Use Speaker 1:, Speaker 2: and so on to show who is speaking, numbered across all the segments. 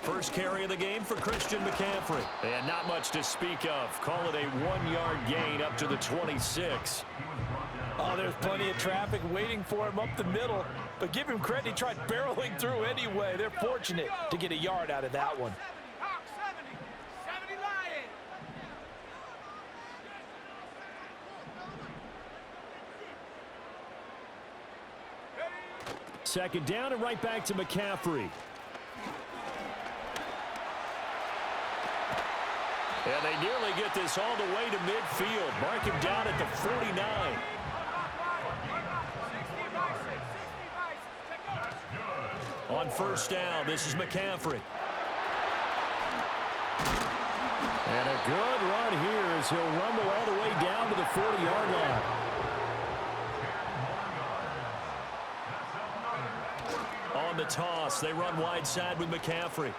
Speaker 1: First carry of the game for Christian McCaffrey. And not much to speak of. Call it a 1-yard gain up to the 26.
Speaker 2: Oh, there's plenty of traffic waiting for him up the middle. But give him credit, he tried barreling through anyway. They're fortunate to get a yard out of that one.
Speaker 1: Second down and right back to McCaffrey. And they nearly get this all the way to midfield. Mark him down at the 49. On first down, this is McCaffrey. And a good run here as he'll rumble all the way down to the 40-yard line. On the toss, they run wide side with McCaffrey.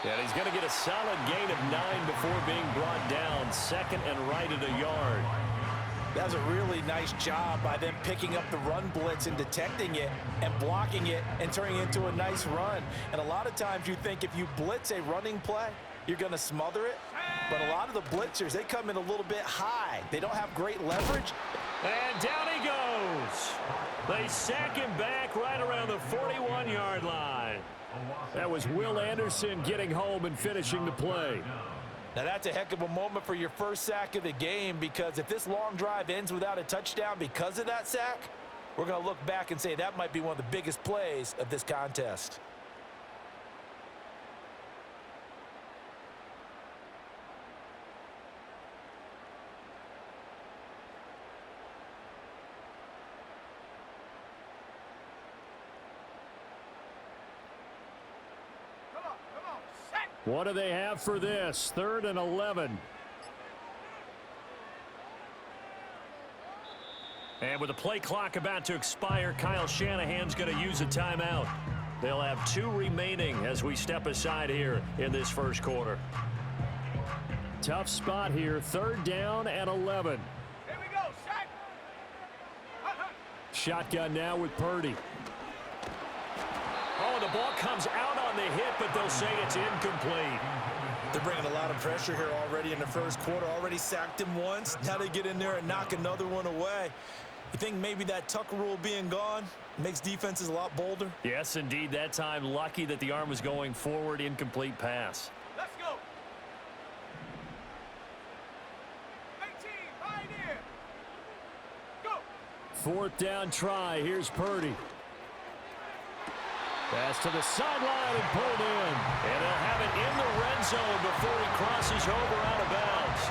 Speaker 1: And he's going to get a solid gain of 9 before being brought down. Second and right at a yard.
Speaker 2: That was a really nice job by them picking up the run blitz and detecting it and blocking it and turning it into a nice run. And a lot of times you think if you blitz a running play, you're going to smother it. But a lot of the blitzers, they come in a little bit high. They don't have great leverage.
Speaker 1: And down he goes. They sack him back right around the 41-yard line. That was Will Anderson getting home and finishing the play.
Speaker 2: Now that's a heck of a moment for your first sack of the game, because if this long drive ends without a touchdown because of that sack, we're going to look back and say that might be one of the biggest plays of this contest.
Speaker 1: What do they have for this? 3rd and 11. And with the play clock about to expire, Kyle Shanahan's going to use a timeout. They'll have 2 remaining as we step aside here in this first quarter. Tough spot here. 3rd down and 11.
Speaker 3: Here we go, set.
Speaker 1: Shotgun now with Purdy. Oh, the ball comes out on the hit, but they'll say it's incomplete.
Speaker 2: They're bringing a lot of pressure here already in the first quarter. Already sacked him once. Now they get in there and knock another one away. You think maybe that Tucker rule being gone makes defenses a lot bolder?
Speaker 1: Yes, indeed. That time, lucky that the arm was going forward. Incomplete pass.
Speaker 3: Let's go. 18, pioneer. Go.
Speaker 1: 4th down try. Here's Purdy. Pass to the sideline and pulled in. And they'll have it in the red zone before he crosses over out of bounds.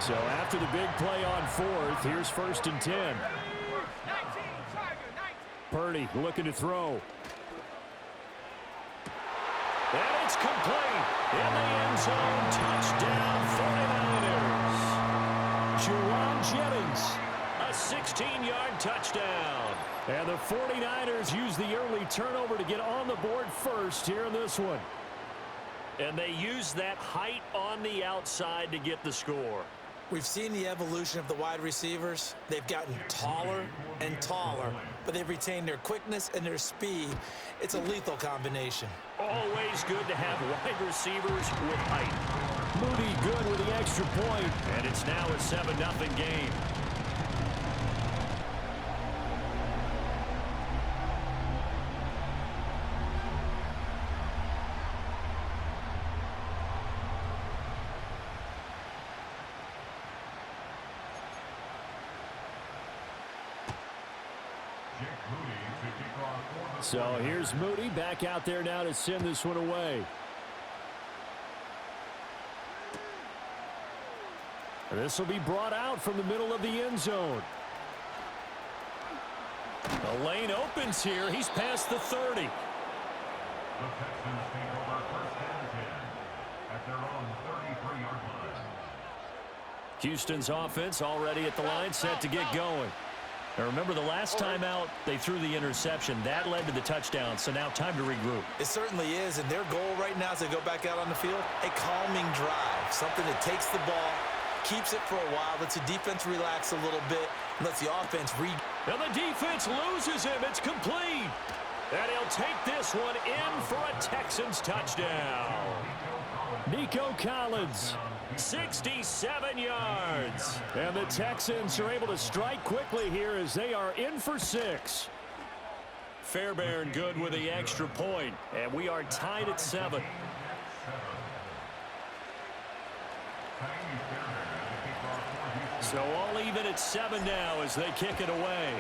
Speaker 1: So after the big play on 4th, here's 1st and 10.
Speaker 3: 19, Tiger, 19.
Speaker 1: Purdy looking to throw. And it's complete. In the end zone, touchdown 49ers. Jerron Jennings, a 16-yard touchdown. And the 49ers use the early turnover to get on the board first here in this one. And they use that height on the outside to get the score.
Speaker 2: We've seen the evolution of the wide receivers. They've gotten taller and taller, but they've retained their quickness and their speed. It's a lethal combination.
Speaker 1: Always good to have wide receivers with height. Moody good with the extra point, and it's now a 7-0 game. So here's Moody back out there now to send this one away. This will be brought out from the middle of the end zone. The lane opens here. He's past the 30.
Speaker 4: The Texans take over 1st and 10 at their own 33-yard line.
Speaker 1: Houston's offense already at the line, set to get going. Now remember, the last time out, they threw the interception. That led to the touchdown, so now time to regroup.
Speaker 2: It certainly is, and their goal right now as they go back out on the field, a calming drive, something that takes the ball, keeps it for a while, lets the defense relax a little bit, and lets the offense read.
Speaker 1: Now the defense loses him. It's complete. And he'll take this one in for a Texans touchdown. Nico Collins, 67 yards. And the Texans are able to strike quickly here as they are in for 6. Fairbairn good with the extra point, and we are tied at 7. So all even at 7 now as they kick it away.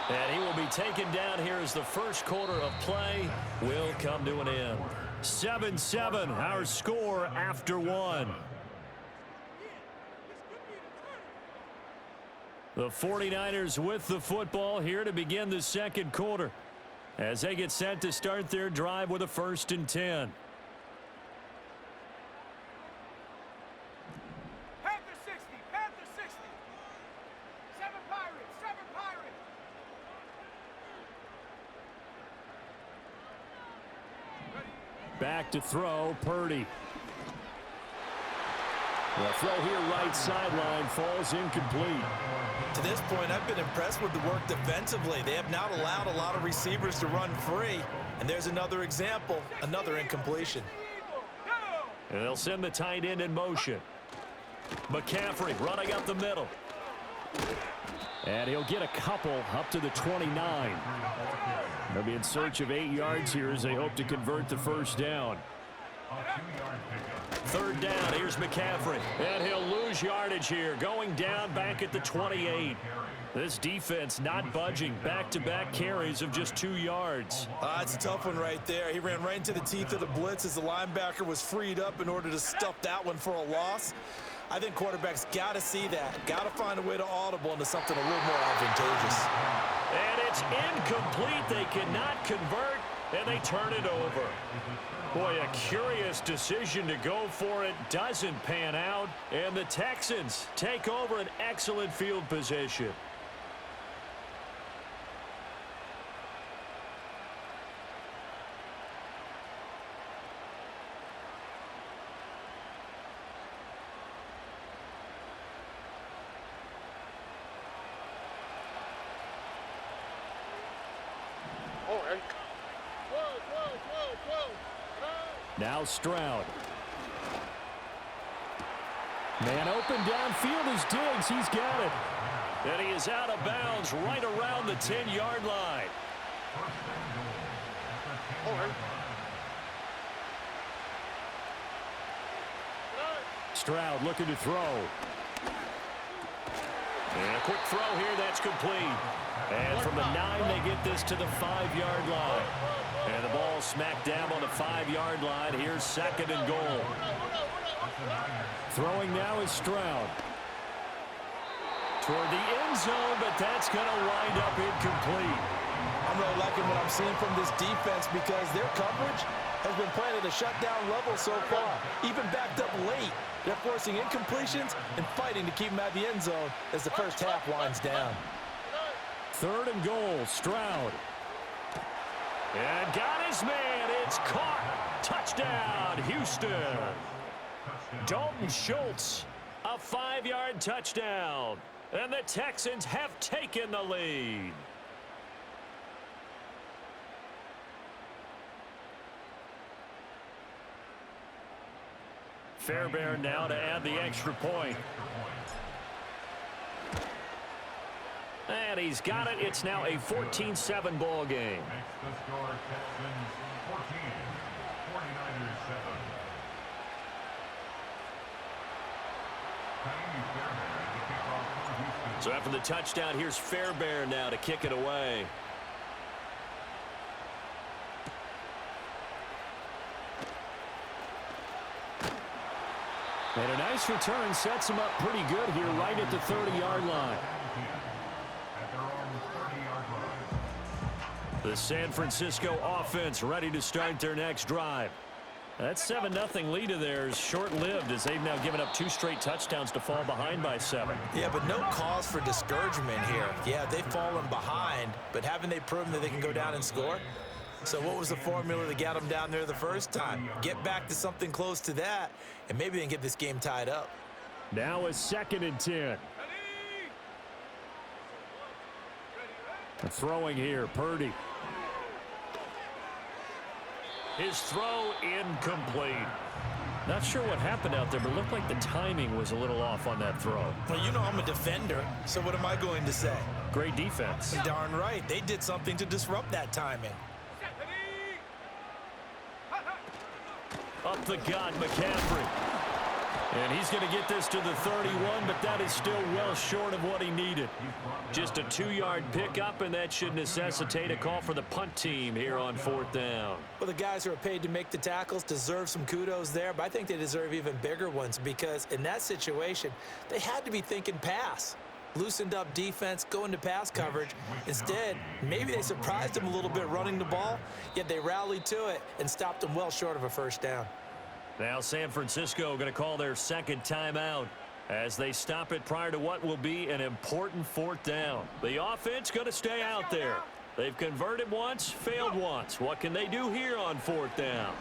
Speaker 1: And he will be taken down here as the first quarter of play will come to an end. 7-7, our score after 1. The 49ers with the football here to begin the second quarter as they get set to start their drive with a 1st and 10.
Speaker 3: Panther 60, Panther 60. 7 Pirates, 7 Pirates.
Speaker 1: Back to throw, Purdy. The throw here right sideline falls incomplete.
Speaker 2: To this point, I've been impressed with the work defensively. They have not allowed a lot of receivers to run free. And there's another example, another incompletion.
Speaker 1: And they'll send the tight end in motion. McCaffrey running up the middle. And he'll get a couple up to the 29. They'll be in search of 8 yards here as they hope to convert the first down. 3rd down, here's McCaffrey. And he'll lose yardage here, going down back at the 28. This defense not budging. Back-to-back carries of just 2 yards.
Speaker 2: It's a tough one right there. He ran right into the teeth of the blitz as the linebacker was freed up in order to stuff that one for a loss. I think quarterbacks got to see that. Got to find a way to audible into something a little more advantageous.
Speaker 1: And it's incomplete. They cannot convert, and they turn it over. Boy, a curious decision to go for it. Doesn't pan out, and the Texans take over an excellent field position. Now Stroud. Man open downfield is Diggs. He's got it. And he is out of bounds right around the 10-yard line. Stroud looking to throw. And a quick throw here, that's complete. And from the 9, they get this to the 5-yard line. And the ball smacked down on the 5-yard line. Here's 2nd and goal. Throwing now is Stroud. Toward the end zone, but that's going to wind up incomplete.
Speaker 2: I'm really liking what I'm seeing from this defense because their coverage has been playing at a shutdown level so far. Even backed up late, they're forcing incompletions and fighting to keep them at the end zone as the first half winds down.
Speaker 1: 3rd and goal, Stroud. And got his man. It's caught. Touchdown, Houston. Dalton Schultz, a 5-yard touchdown. And the Texans have taken the lead. Fairbairn now to add the extra point. And he's got it. It's now a 14-7 ball game.
Speaker 4: Makes the score Texans 14, 49ers 7.
Speaker 1: So after the touchdown, here's Fairbairn now to kick it away. And a nice return sets him up pretty good here right at the 30-yard line. The San Francisco offense ready to start their next drive. That 7-0 lead of theirs short-lived as they've now given up 2 straight touchdowns to fall behind by 7.
Speaker 2: Yeah, but no cause for discouragement here. Yeah, they've fallen behind, but haven't they proven that they can go down and score? So what was the formula that got them down there the first time? Get back to something close to that, and maybe they can get this game tied up.
Speaker 1: Now a 2nd and 10. Throwing here, Purdy. His throw incomplete. Not sure what happened out there, but it looked like the timing was a little off on that throw.
Speaker 2: Well, you know I'm a defender, so what am I going to say?
Speaker 1: Great defense.
Speaker 2: Darn right. They did something to disrupt that timing.
Speaker 1: Up the gut, McCaffrey. And he's going to get this to the 31, but that is still well short of what he needed. Just a 2-yard pickup, and that should necessitate a call for the punt team here on 4th down.
Speaker 2: Well, the guys who are paid to make the tackles deserve some kudos there, but I think they deserve even bigger ones because in that situation, they had to be thinking pass. Loosened up defense, going to pass coverage. Instead, maybe they surprised them a little bit running the ball, yet they rallied to it and stopped them well short of a 1st down.
Speaker 1: Now San Francisco going to call their 2nd timeout as they stop it prior to what will be an important 4th down. The offense going to stay out there. They've converted once, failed once. What can they do here on 4th down?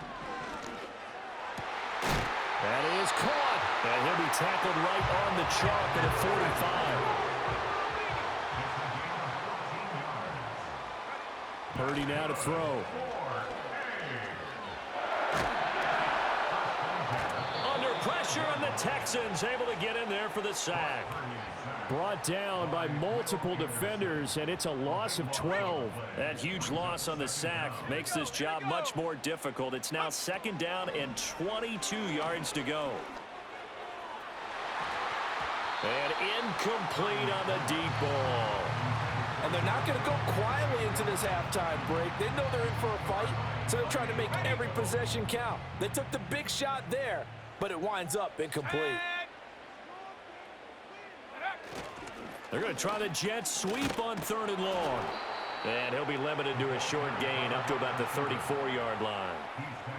Speaker 1: That is caught. And he'll be tackled right on the chalk at a 45. Purdy now to throw. Pressure, and the Texans able to get in there for the sack. Brought down by multiple defenders, and it's a loss of 12. That huge loss on the sack makes this job much more difficult. It's now 2nd down and 22 yards to go. And incomplete on the deep ball.
Speaker 2: And they're not going to go quietly into this halftime break. They know they're in for a fight, so they're trying to make every possession count. They took the big shot there, but it winds up incomplete.
Speaker 1: They're going to try the jet sweep on 3rd and long. And he'll be limited to a short gain up to about the 34-yard line.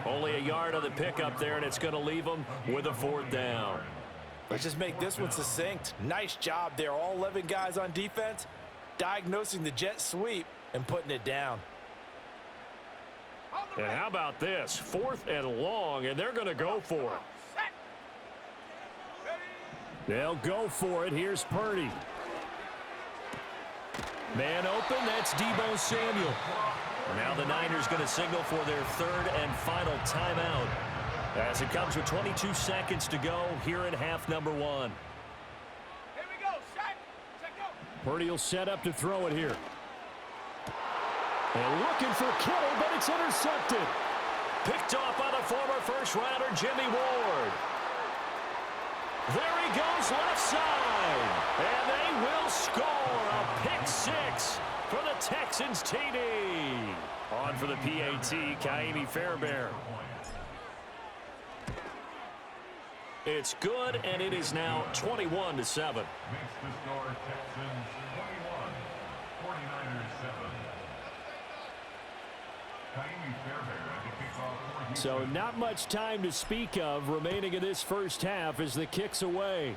Speaker 1: Only a yard on the pickup there, and it's going to leave them with a 4th down.
Speaker 2: Let's just make this one succinct. Nice job there. All 11 guys on defense diagnosing the jet sweep and putting it down.
Speaker 1: And how about this? 4th and long, and they're going to go for it. They'll go for it. Here's Purdy. Man open, that's Deebo Samuel. Now the Niners going to signal for their 3rd and final timeout as it comes with 22 seconds to go here in half number 1.
Speaker 3: Here we go, set, go.
Speaker 1: Purdy will set up to throw it here. And looking for Kittle, but it's intercepted. Picked off by the former 1st-rounder Jimmy Ward. There he goes left side. And they will score a pick 6 for the Texans TD. On for the PAT, Kaimi Fairbairn. It's good, and it is now 21-7.
Speaker 4: Makes the score Texans 21, 49ers 7.
Speaker 1: So not much time to speak of remaining in this 1st half as the kick's away.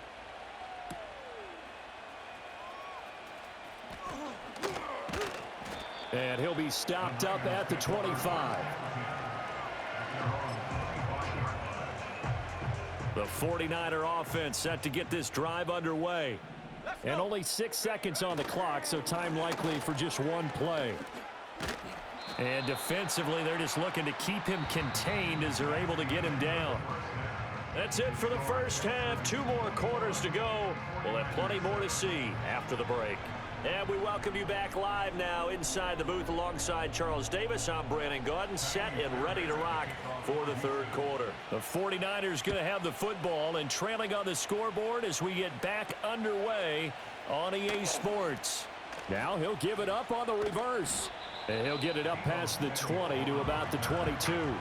Speaker 1: And he'll be stopped up at the 25. The 49er offense set to get this drive underway. And only 6 seconds on the clock, so time likely for just one play. And defensively, they're just looking to keep him contained as they're able to get him down. That's it for the 1st half. 2 more quarters to go. We'll have plenty more to see after the break. And we welcome you back live now inside the booth alongside Charles Davis. I'm Brandon Gaudin, set and ready to rock for the 3rd quarter. The 49ers going to have the football and trailing on the scoreboard as we get back underway on EA Sports. Now he'll give it up on the reverse. And he'll get it up past the 20 to about the 22.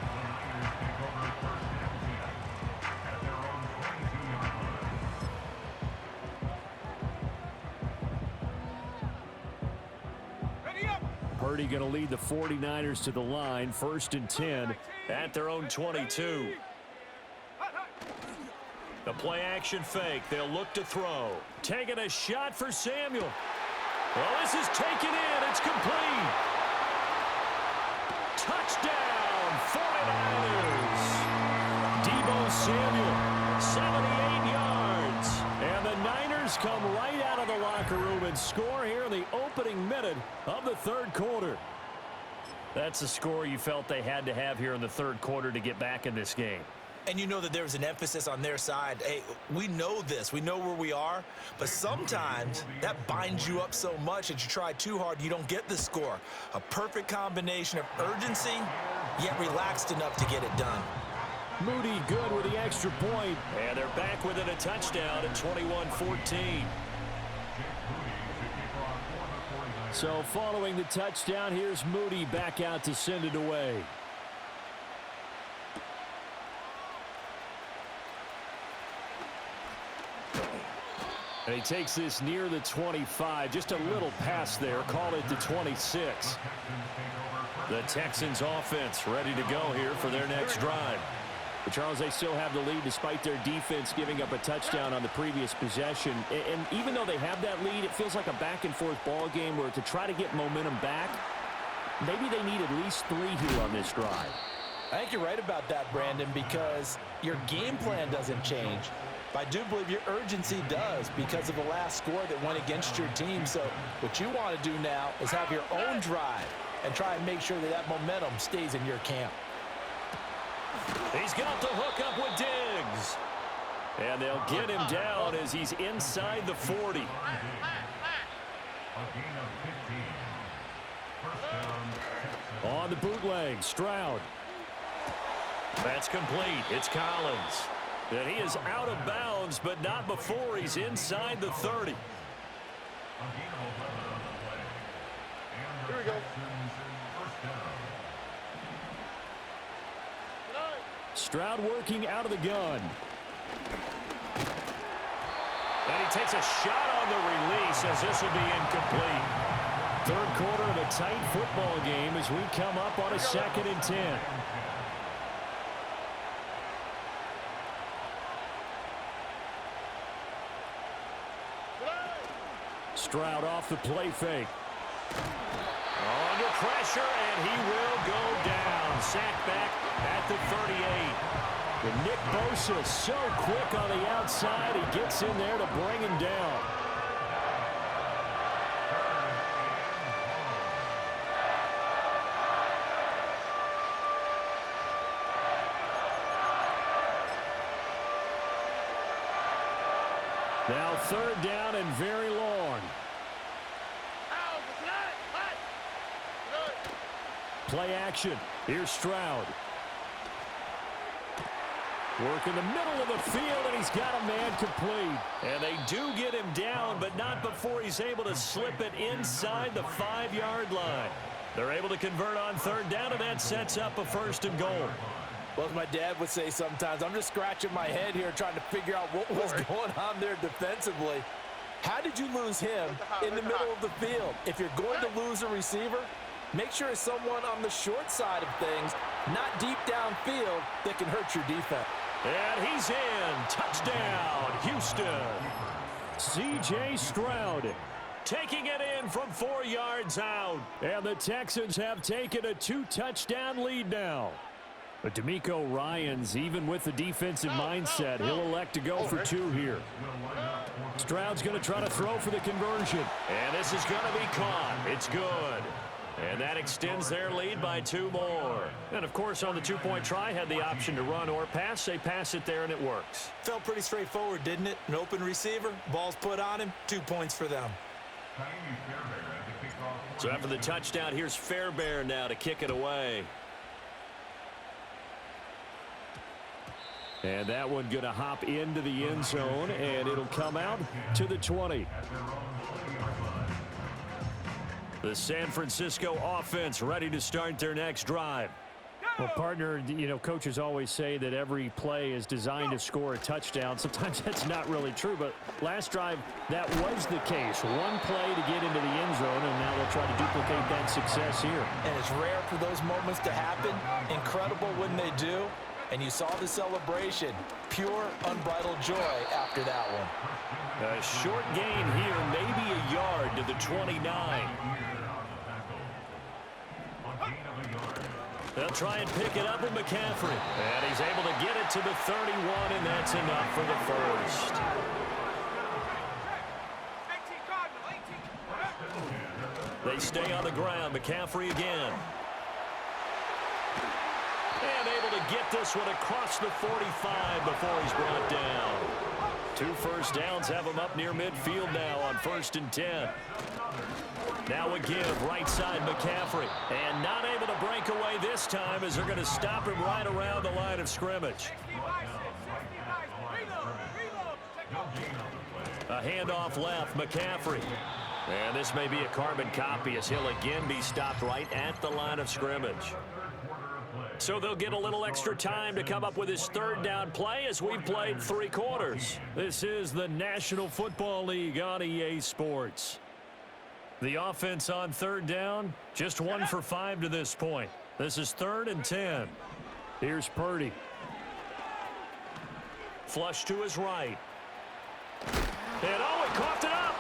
Speaker 1: Purdy going to lead the 49ers to the line, 1st and 10 at their own 22. The play action fake. They'll look to throw. Taking a shot for Samuel. Well, this is taken in. It's complete. Touchdown, 49ers. Deebo Samuel, 78 yards. Texans come right out of the locker room and score here in the opening minute of the third quarter. That's the score you felt they had to have here in the third quarter to get back in this game.
Speaker 2: And you know that there's an emphasis on their side. Hey, we know this. We know where we are. But sometimes that binds you up so much that you try too hard, you don't get the score. A perfect combination of urgency, yet relaxed enough to get it done.
Speaker 1: Moody good with the extra point. And they're back within a touchdown at 21-14. So following the touchdown, here's Moody back out to send it away. And he takes this near the 25. Just a little pass there. Call it the 26. The Texans offense ready to go here for their next drive. But Charles, they still have the lead despite their defense giving up a touchdown on the previous possession. And even though they have that lead, it feels like a back-and-forth ball game where to try to get momentum back, maybe they need at least 3 here on this drive.
Speaker 2: I think you're right about that, Brandon, because your game plan doesn't change. But I do believe your urgency does because of the last score that went against your team. So what you want to do now is have your own drive and try and make sure that that momentum stays in your camp.
Speaker 1: He's got the hook up with Diggs. And they'll get him down as he's inside the 40. On the bootleg, Stroud. That's complete. It's Collins. And he is out of bounds, but not before he's inside the 30.
Speaker 3: Here we go.
Speaker 1: Stroud working out of the gun. And he takes a shot on the release as this will be incomplete. Third quarter of a tight football game as we come up on a 2nd and 10. Stroud off the play fake. Under pressure, and he will go down. Sacked back at the 38. And Nick Bosa so quick on the outside, he gets in there to bring him down. Now 3rd down and very long. Play action. Here's Stroud. Work in the middle of the field, and he's got a man complete. And they do get him down, but not before he's able to slip it inside the 5-yard line. They're able to convert on 3rd down, and that sets up a 1st and goal.
Speaker 2: Well, as my dad would say sometimes, I'm just scratching my head here trying to figure out what was going on there defensively. How did you lose him in the middle of the field? If you're going to lose a receiver, make sure it's someone on the short side of things, not deep downfield, that can hurt your defense.
Speaker 1: And he's in. Touchdown, Houston. C.J. Stroud taking it in from 4 yards out. And the Texans have taken a 2-touchdown lead now. But DeMeco Ryans, even with the defensive mindset, he'll elect to go for 2 here. Stroud's going to try to throw for the conversion. And this is going to be caught. It's good. And that extends their lead by 2 more. And, of course, on the 2-point try, had the option to run or pass. They pass it there, and it works.
Speaker 2: Felt pretty straightforward, didn't it? An open receiver, ball's put on him, 2 points for them.
Speaker 1: So after the touchdown, here's Fairbairn now to kick it away. And that one going to hop into the end zone, and it'll come out to the 20. The San Francisco offense ready to start their next drive. Well, partner, you know, coaches always say that every play is designed to score a touchdown. Sometimes that's not really true, but last drive, that was the case. 1 play to get into the end zone, and now they'll try to duplicate that success here.
Speaker 2: And it's rare for those moments to happen. Incredible when they do. And you saw the celebration. Pure, unbridled joy after that one.
Speaker 1: A short gain here, maybe a yard to the 29. They'll try and pick it up with McCaffrey. And he's able to get it to the 31, and that's enough for the first. They stay on the ground. McCaffrey again. And able to get this one across the 45 before he's brought down. 2 first downs have him up near midfield now on 1st and 10. Now a give, right side McCaffrey. And not able to break away this time as they're going to stop him right around the line of scrimmage. A handoff left, McCaffrey. And this may be a carbon copy as he'll again be stopped right at the line of scrimmage. So they'll get a little extra time to come up with his 3rd down play as we've played 3 quarters. This is the National Football League on EA Sports. The offense on 3rd down, just 1 for 5 to this point. This is 3rd and 10. Here's Purdy. Flush to his right. And oh, he coughed it up.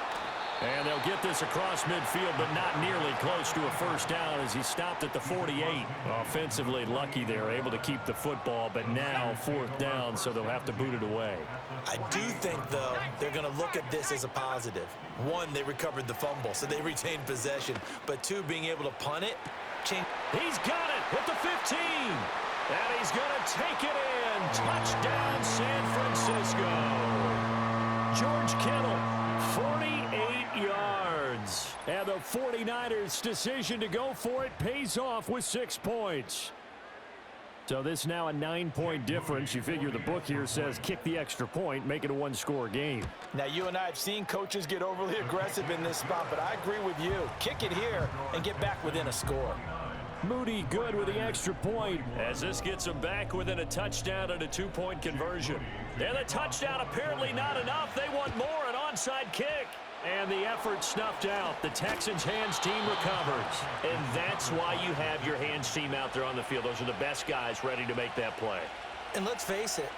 Speaker 1: And they'll get this across midfield, but not nearly close to a 1st down as he stopped at the 48. Offensively lucky they're able to keep the football, but now 4th down, so they'll have to boot it away.
Speaker 2: I do think, though, they're going to look at this as a positive. 1, they recovered the fumble, so they retained possession. But 2, being able to punt it, change.
Speaker 1: He's got it at the 15. And he's going to take it in. Touchdown, San Francisco. George Kittle, 48 yards. And the 49ers' decision to go for it pays off with 6 points. So this now a 9-point difference. You figure the book here says kick the extra point, make it a 1-score game.
Speaker 2: Now, you and I have seen coaches get overly aggressive in this spot, but I agree with you. Kick it here and get back within a score.
Speaker 1: Moody good with the extra point as this gets him back within a touchdown and a 2-point conversion. And the touchdown apparently not enough. They want more, an onside kick. And the effort snuffed out. The Texans' hands team recovers. And that's why you have your hands team out there on the field. Those are the best guys ready to make that play.
Speaker 2: And let's face it,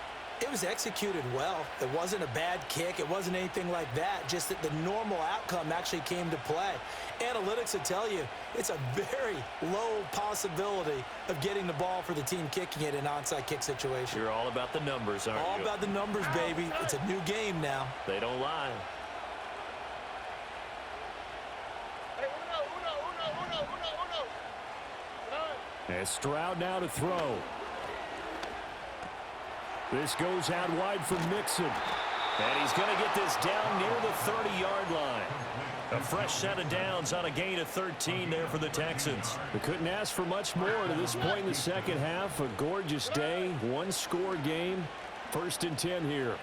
Speaker 2: it was executed well. It wasn't a bad kick. It wasn't anything like that. Just that the normal outcome actually came to play. Analytics will tell you it's a very low possibility of getting the ball for the team kicking it in an onside kick situation.
Speaker 1: You're all about the numbers, aren't you?
Speaker 2: All about the numbers, baby. It's a new game now.
Speaker 1: They don't lie. And Stroud now to throw. This goes out wide for Mixon. And he's going to get this down near the 30-yard line. A fresh set of downs on a gain of 13 there for the Texans. They couldn't ask for much more to this point in the second half. A gorgeous day, 1-score game. 1st and 10 here.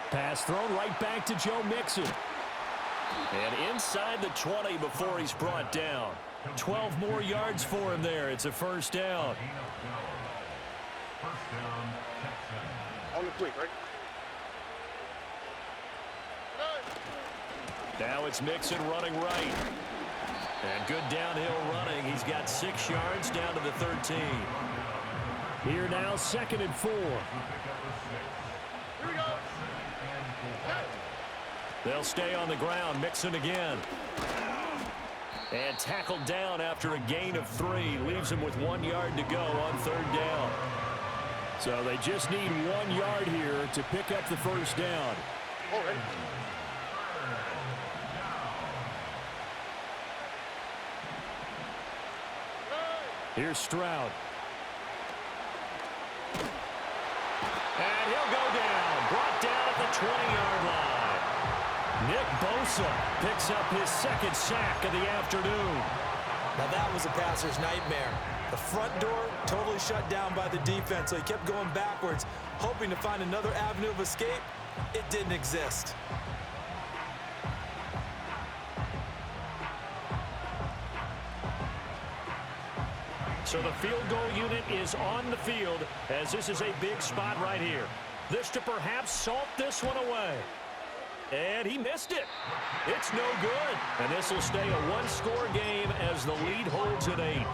Speaker 1: Pass thrown right back to Joe Mixon. And inside the 20 before he's brought down. 12 more yards for him there. It's a 1st down.
Speaker 3: On the quick, right?
Speaker 1: Now it's Mixon running right. And good downhill running. He's got 6 yards down to the 13. Here now, 2nd and 4.
Speaker 3: Here we go.
Speaker 1: They'll stay on the ground. Mixon again. And tackled down after a gain of 3. Leaves him with 1 yard to go on 3rd down. So they just need 1 yard here to pick up the 1st down.
Speaker 3: All right.
Speaker 1: Here's Stroud. And he'll go down. Brought down at the 20-yard line. Nick Bosa picks up his 2nd sack of the afternoon.
Speaker 2: Now that was a passer's nightmare. The front door totally shut down by the defense, so he kept going backwards, hoping to find another avenue of escape. It didn't exist.
Speaker 1: So the field goal unit is on the field as this is a big spot right here. This to perhaps salt this one away. And he missed it. It's no good. And this will stay a 1-score game as the lead holds at 8.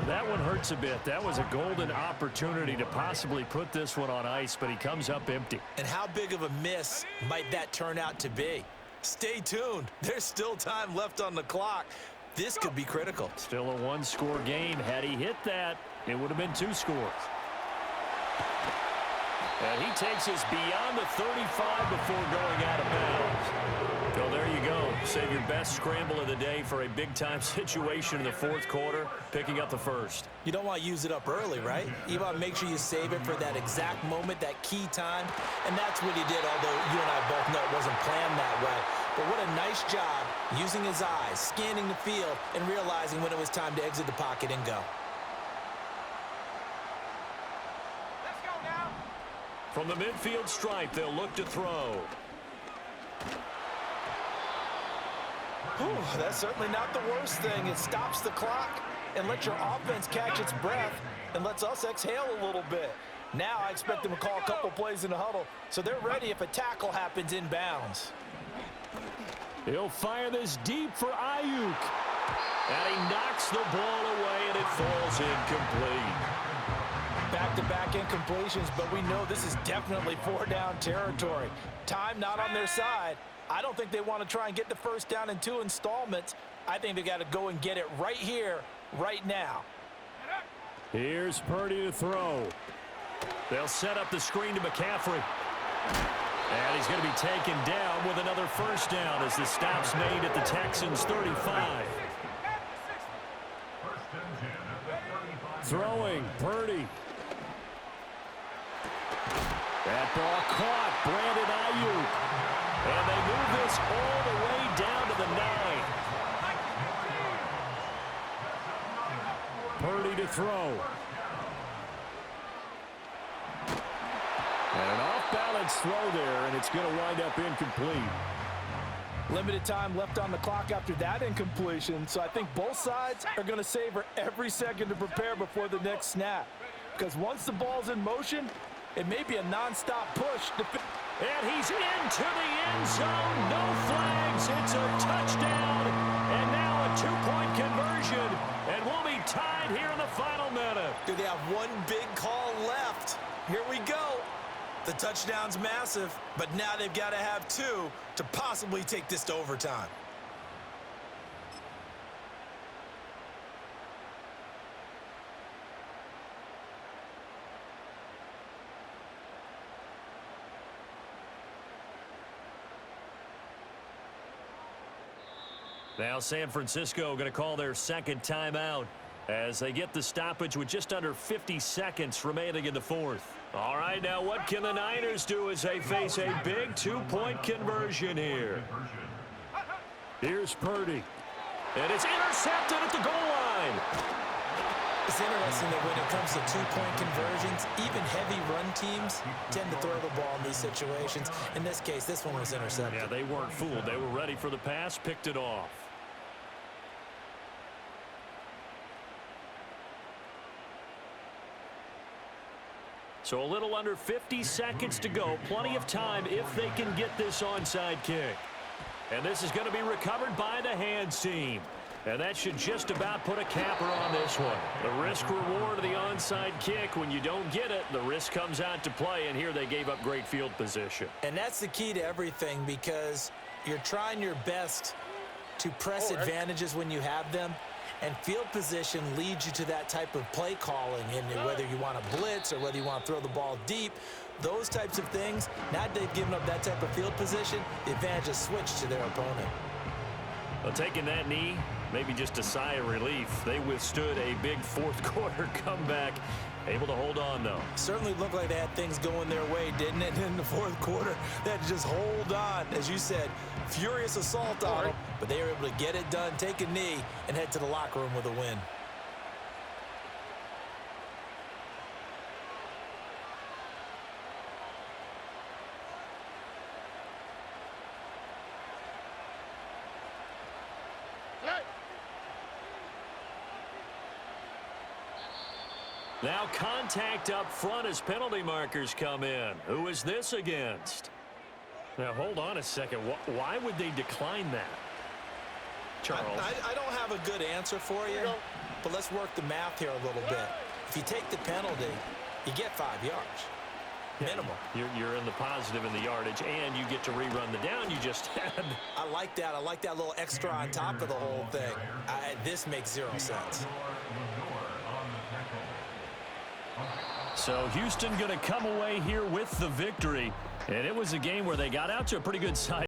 Speaker 1: That one hurts a bit. That was a golden opportunity to possibly put this one on ice, but he comes up empty.
Speaker 2: And how big of a miss might that turn out to be? Stay tuned. There's still time left on the clock. This could be critical.
Speaker 1: Still a 1-score game. Had he hit that, it would have been 2 scores. And he takes us beyond the 35 before going out of bounds. So there you go. save your best scramble of the day for a big-time situation in the fourth quarter, picking up the first.
Speaker 2: You don't want to use it up early, right? You want to make sure you save it for that exact moment, that key time. And that's what he did, although you and I both know it wasn't planned that way. But what a nice job using his eyes, scanning the field, and realizing when it was time to exit the pocket and go.
Speaker 3: Let's go now.
Speaker 1: From the midfield stripe, they'll look to throw.
Speaker 2: Whew, that's certainly not the worst thing. It stops the clock and lets your offense catch its breath and lets us exhale a little bit. Now I expect them to call a couple plays in the huddle, so they're ready if a tackle happens inbounds.
Speaker 1: He'll fire this deep for Ayuk. And he knocks the ball away, and it falls incomplete.
Speaker 2: Back-to-back incompletions, but we know this is definitely four-down territory. Time not on their side. I don't think they want to try and get the first down in 2 installments. I think they got to go and get it right here, right now.
Speaker 1: Here's Purdy to throw. They'll set up the screen to McCaffrey. And he's going to be taken down with another first down as the stop's made at the Texans' 35. Throwing, Purdy. That ball caught, Brandon Ayuk. And they move this all the way down to the 9. Purdy to throw. And an off-balance throw there, and it's going to wind up incomplete.
Speaker 2: Limited time left on the clock after that incompletion, so I think both sides are going to savor every second to prepare before the next snap. Because once the ball's in motion, it may be a nonstop push.
Speaker 1: And he's into the end zone. No flags. It's a touchdown. And now a two-point conversion. And we'll be tied here in the final minute.
Speaker 2: Do they have one big call left? Here we go. The touchdown's massive, but now they've got to have 2 to possibly take this to overtime.
Speaker 1: Now San Francisco going to call their second timeout as they get the stoppage with just under 50 seconds remaining in the fourth. All right, now what can the Niners do as they face a big two-point conversion here? Here's Purdy. And it's intercepted at the goal line.
Speaker 2: It's interesting that when it comes to two-point conversions, even heavy run teams tend to throw the ball in these situations. In this case, this one was intercepted.
Speaker 1: Yeah, they weren't fooled. They were ready for the pass, picked it off. So a little under 50 seconds to go. Plenty of time if they can get this onside kick. And this is going to be recovered by the hands team. And that should just about put a capper on this one. The risk-reward of the onside kick, when you don't get it, the risk comes out to play, and here they gave up great field position.
Speaker 2: And that's the key to everything, because you're trying your best to press advantages when you have them, and field position leads you to that type of play calling, and whether you want to blitz or whether you want to throw the ball deep, those types of things, now that they've given up that type of field position, the advantage is switched to their opponent.
Speaker 1: Well, taking that knee, maybe just a sigh of relief. They withstood a big fourth quarter comeback. Able to hold on, though.
Speaker 2: Certainly looked like they had things going their way, didn't it? In the fourth quarter, they had to just hold on. As you said, furious assault on them, but they were able to get it done, take a knee, and head to the locker room with a win.
Speaker 1: Now contact up front as penalty markers come in. Who is this against? Now, hold on a second. Why would they decline that? Charles?
Speaker 2: I don't have a good answer for you, but let's work the math here a little bit. If you take the penalty, you get 5 yards. Minimum.
Speaker 1: You're in the positive in the yardage, and you get to rerun the down you just had.
Speaker 2: I like that. I like that little extra on top of the whole thing. This makes zero sense.
Speaker 1: So Houston going to come away here with the victory. And it was a game where they got out to a pretty good side.